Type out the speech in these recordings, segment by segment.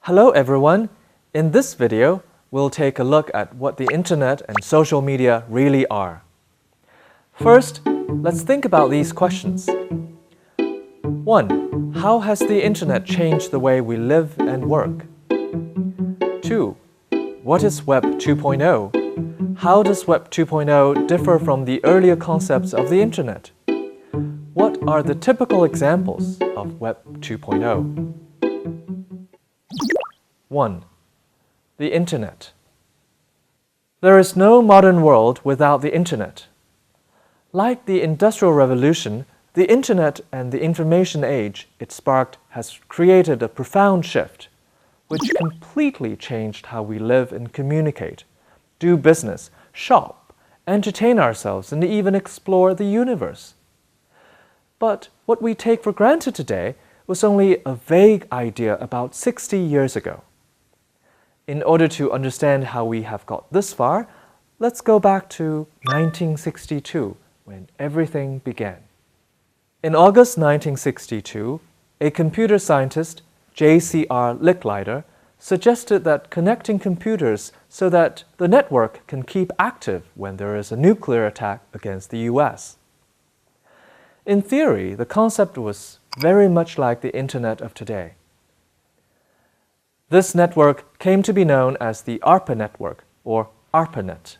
Hello everyone! In this video, we'll take a look at what the internet and social media really are. First, let's think about these questions. 1. How has the internet changed the way we live and work? 2. What is Web 2.0? How does Web 2.0 differ from the earlier concepts of the internet? What are the typical examples of Web 2.0? 1. The Internet. There is no modern world without the Internet. Like the Industrial Revolution, the Internet and the information age it sparked has created a profound shift, which completely changed how we live and communicate, do business, shop, entertain ourselves, and even explore the universe. But what we take for granted today was only a vague idea about 60 years ago. In order to understand how we have got this far, let's go back to 1962, when everything began. In August 1962, a computer scientist, J.C.R. Licklider, suggested that connecting computers so that the network can keep active when there is a nuclear attack against the US. In theory, the concept was very much like the Internet of today. This network came to be known as the ARPA network, or ARPANET.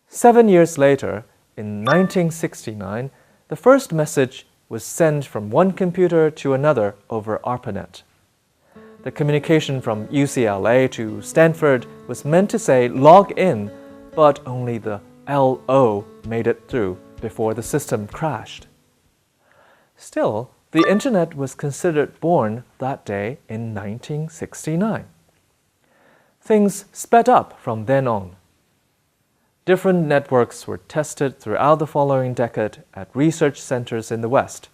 7 years later, in 1969, the first message was sent from one computer to another over ARPANET. The communication from UCLA to Stanford was meant to say log in, but only the LO made it through before the system crashed. Still, the Internet was considered born that day in 1969. Things sped up from then on. Different networks were tested throughout the following decade at research centers in the West,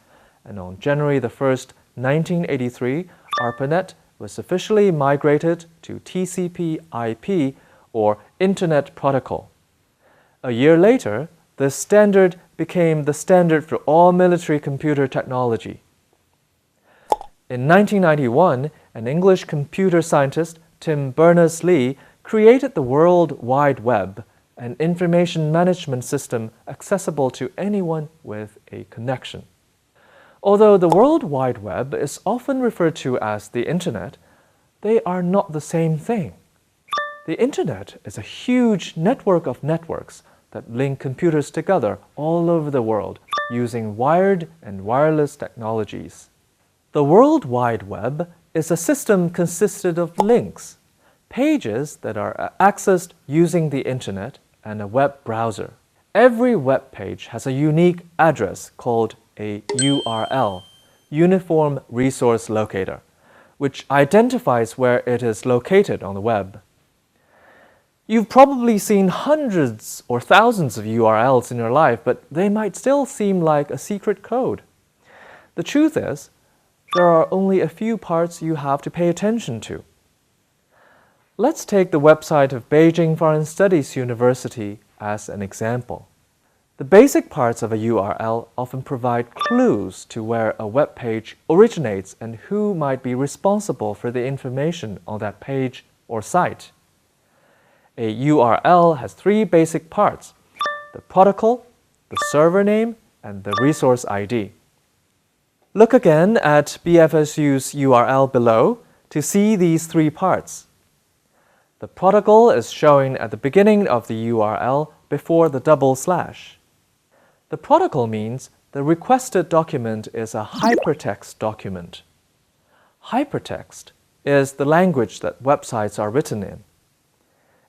and on January 1, 1983, ARPANET was officially migrated to TCP/IP, or Internet Protocol. A year later, the standard became the standard for all military computer technology. In 1991, an English computer scientist, Tim Berners-Lee, created the World Wide Web, an information management system accessible to anyone with a connection. Although the World Wide Web is often referred to as the Internet, they are not the same thing. The Internet is a huge network of networks that link computers together all over the world using wired and wireless technologies. The World Wide Web is a system consisted of links, pages that are accessed using the Internet, and a web browser. Every web page has a unique address called a URL, Uniform Resource Locator, which identifies where it is located on the web. You've probably seen hundreds or thousands of URLs in your life, but they might still seem like a secret code. The truth is, there are only a few parts you have to pay attention to. Let's take the website of Beijing Foreign Studies University as an example. The basic parts of a URL often provide clues to where a web page originates and who might be responsible for the information on that page or site. A URL has three basic parts: the protocol, the server name, and the resource ID. Look again at BFSU's URL below to see these three parts. The protocol is shown at the beginning of the URL before the double slash. The protocol means the requested document is a hypertext document. Hypertext is the language that websites are written in.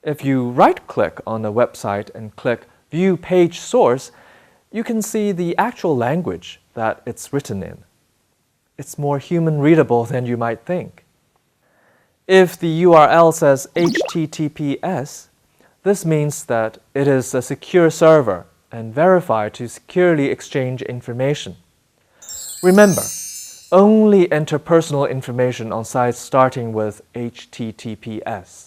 If you right-click on a website and click View Page Source, you can see the actual language that it's written in. It's more human-readable than you might think. If the URL says HTTPS, this means that it is a secure server and verified to securely exchange information. Remember, only enter personal information on sites starting with HTTPS.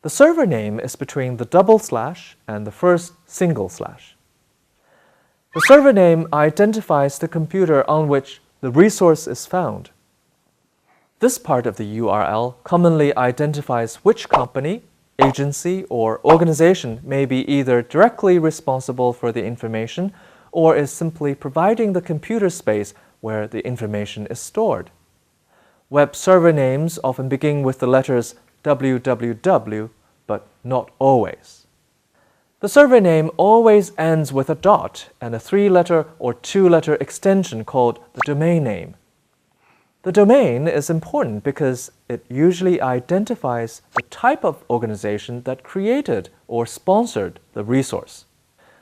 The server name is between the double slash and the first single slash. The server name identifies the computer on which the resource is found. This part of the URL commonly identifies which company, agency, or organization may be either directly responsible for the information or is simply providing the computer space where the information is stored. Web server names often begin with the letters www, but not always. The server name always ends with a dot and a 3-letter or 2-letter extension called the domain name. The domain is important because it usually identifies the type of organization that created or sponsored the resource.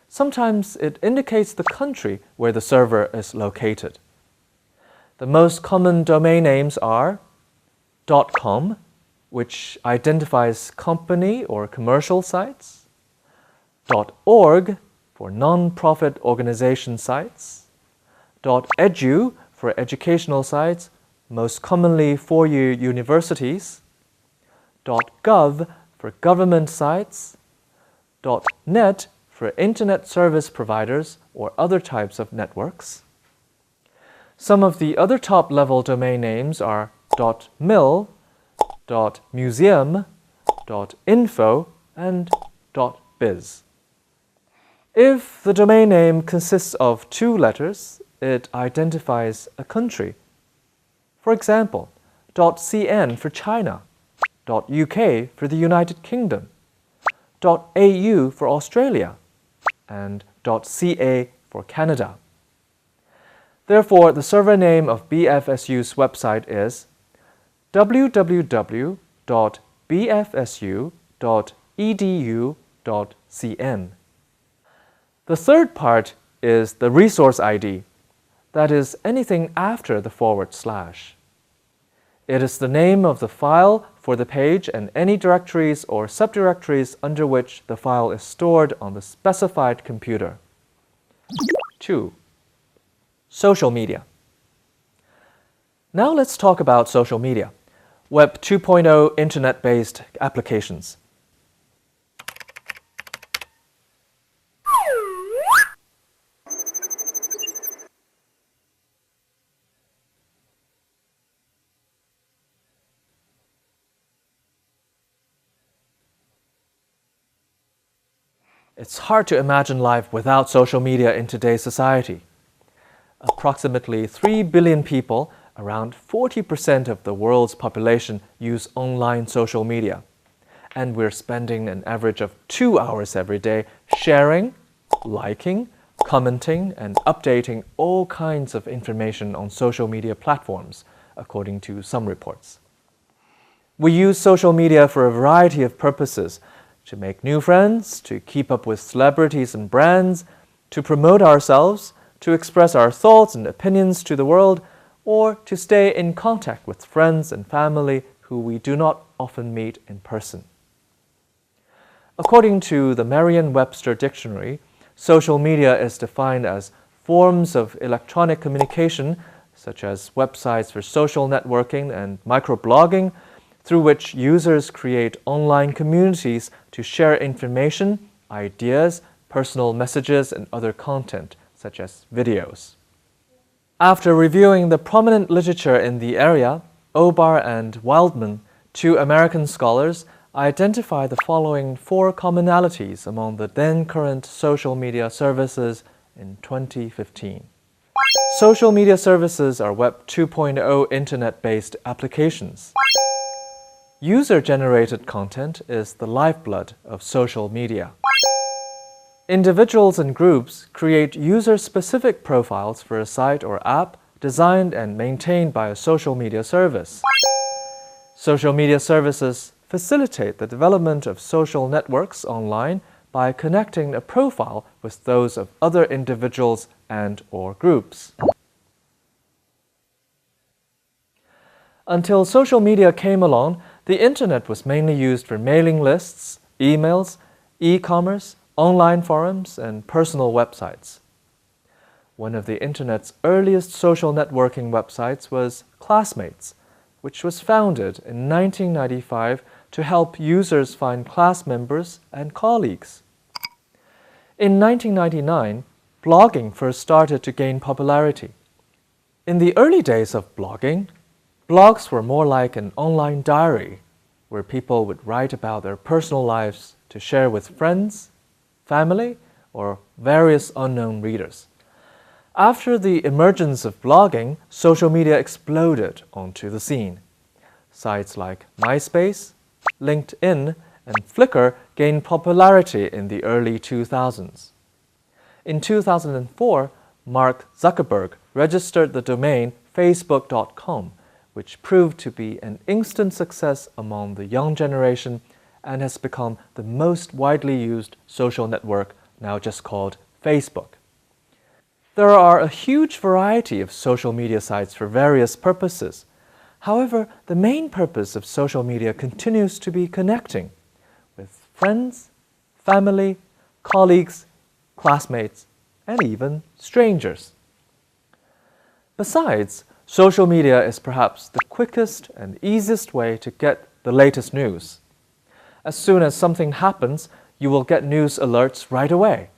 Sometimes it indicates the country where the server is located. The most common domain names are .com, which identifies company or commercial sites, .org for non-profit organization sites, .edu for educational sites, most commonly four-year universities, .gov for government sites, .net for internet service providers or other types of networks. Some of the other top-level domain names are .mil, .museum, .info, and .biz. If the domain name consists of 2 letters, it identifies a country. For example, .cn for China, .uk for the United Kingdom, .au for Australia, and .ca for Canada. Therefore, the server name of BFSU's website is www.bfsu.edu.cn. The third part is the resource ID, that is, anything after the /. It is the name of the file for the page and any directories or subdirectories under which the file is stored on the specified computer. 2. Social media. Now let's talk about social media, Web 2.0 internet-based applications. It's hard to imagine life without social media in today's society. Approximately 3 billion people, around 40% of the world's population, use online social media. And we're spending an average of 2 hours every day sharing, liking, commenting, and updating all kinds of information on social media platforms, according to some reports. We use social media for a variety of purposes: to make new friends, to keep up with celebrities and brands, to promote ourselves, to express our thoughts and opinions to the world, or to stay in contact with friends and family who we do not often meet in person. According to the Merriam-Webster Dictionary, social media is defined as forms of electronic communication, such as websites for social networking and microblogging, through which users create online communities to share information, ideas, personal messages, and other content, such as videos. After reviewing the prominent literature in the area, Obar and Wildman, 2 American scholars, identify the following 4 commonalities among the then-current social media services in 2015. Social media services are Web 2.0 internet-based applications. User-generated content is the lifeblood of social media. Individuals and groups create user-specific profiles for a site or app designed and maintained by a social media service. Social media services facilitate the development of social networks online by connecting a profile with those of other individuals and/or groups. Until social media came along, the internet was mainly used for mailing lists, emails, e-commerce, online forums, and personal websites. One of the internet's earliest social networking websites was Classmates, which was founded in 1995 to help users find class members and colleagues. In 1999, blogging first started to gain popularity. In the early days of blogging, blogs were more like an online diary where people would write about their personal lives to share with friends, family, or various unknown readers. After the emergence of blogging, social media exploded onto the scene. Sites like MySpace, LinkedIn, and Flickr gained popularity in the early 2000s. In 2004, Mark Zuckerberg registered the domain facebook.com, which proved to be an instant success among the young generation and has become the most widely used social network, now just called Facebook. There are a huge variety of social media sites for various purposes. However, the main purpose of social media continues to be connecting with friends, family, colleagues, classmates, and even strangers. Besides, social media is perhaps the quickest and easiest way to get the latest news. As soon as something happens, you will get news alerts right away.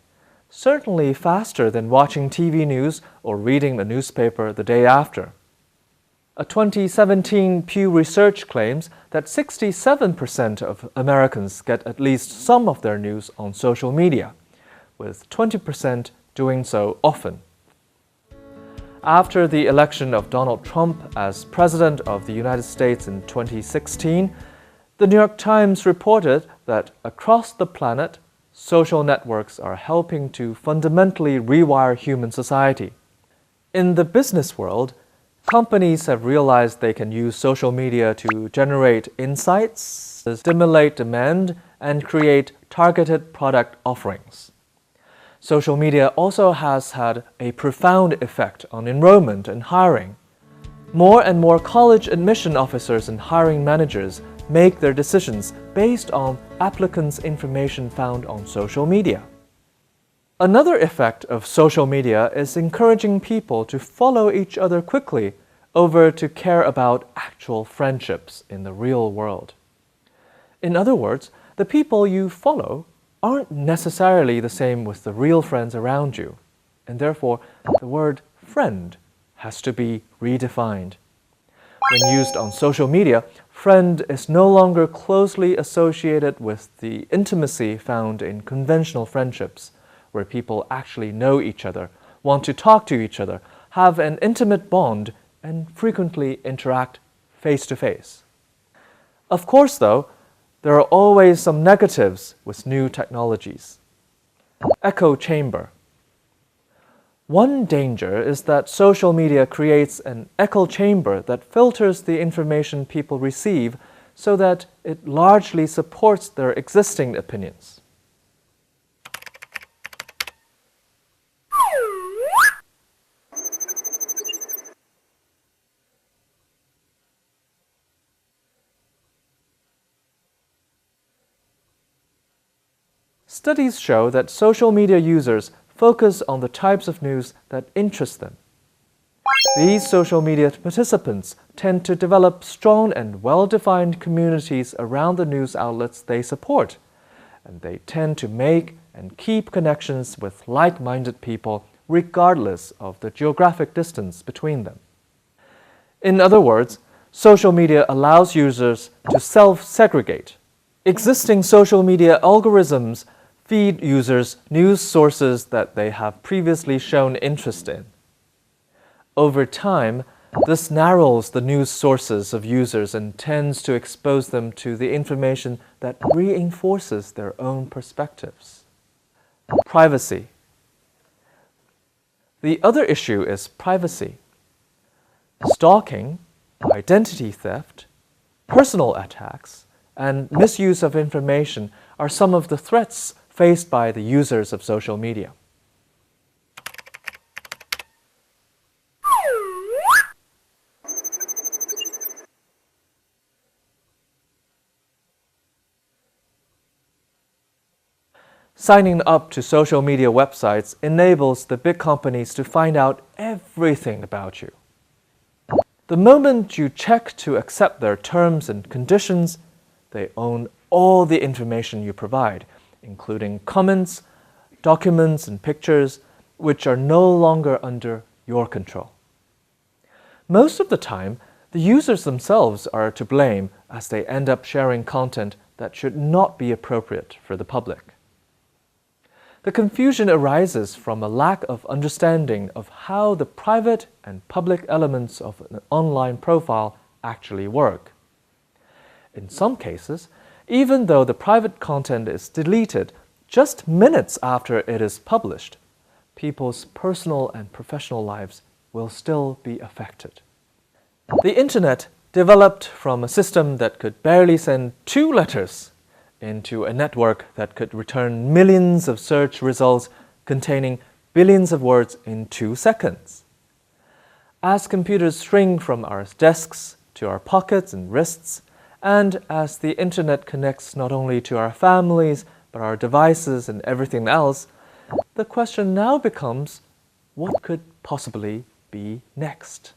Certainly faster than watching TV news or reading a newspaper the day after. A 2017 Pew Research claims that 67% of Americans get at least some of their news on social media, with 20% doing so often. After the election of Donald Trump as President of the United States in 2016, the New York Times reported that across the planet, social networks are helping to fundamentally rewire human society. In the business world, companies have realized they can use social media to generate insights, stimulate demand, and create targeted product offerings. Social media also has had a profound effect on enrollment and hiring. More and more college admission officers and hiring managers make their decisions based on applicants' information found on social media. Another effect of social media is encouraging people to follow each other quickly over to care about actual friendships in the real world. In other words, the people you follow aren't necessarily the same with the real friends around you, and therefore the word friend has to be redefined. When used on social media, friend is no longer closely associated with the intimacy found in conventional friendships, where people actually know each other, want to talk to each other, have an intimate bond, and frequently interact face to face. Of course, though, there are always some negatives with new technologies. Echo chamber. One danger is that social media creates an echo chamber that filters the information people receive so that it largely supports their existing opinions. Studies show that social media users focus on the types of news that interest them. These social media participants tend to develop strong and well-defined communities around the news outlets they support, and they tend to make and keep connections with like-minded people regardless of the geographic distance between them. In other words, social media allows users to self-segregate. Existing social media algorithms feed users news sources that they have previously shown interest in. Over time, this narrows the news sources of users and tends to expose them to the information that reinforces their own perspectives. Privacy. The other issue is privacy. Stalking, identity theft, personal attacks, and misuse of information are some of the threats faced by the users of social media. Signing up to social media websites enables the big companies to find out everything about you. The moment you check to accept their terms and conditions, they own all the information you provide, including comments, documents, and pictures, which are no longer under your control. Most of the time, the users themselves are to blame as they end up sharing content that should not be appropriate for the public. The confusion arises from a lack of understanding of how the private and public elements of an online profile actually work. In some cases, even though the private content is deleted just minutes after it is published, people's personal and professional lives will still be affected. The Internet developed from a system that could barely send 2 letters into a network that could return millions of search results containing billions of words in 2 seconds. As computers shrink from our desks to our pockets and wrists, and as the Internet connects not only to our families, but our devices and everything else, the question now becomes, what could possibly be next?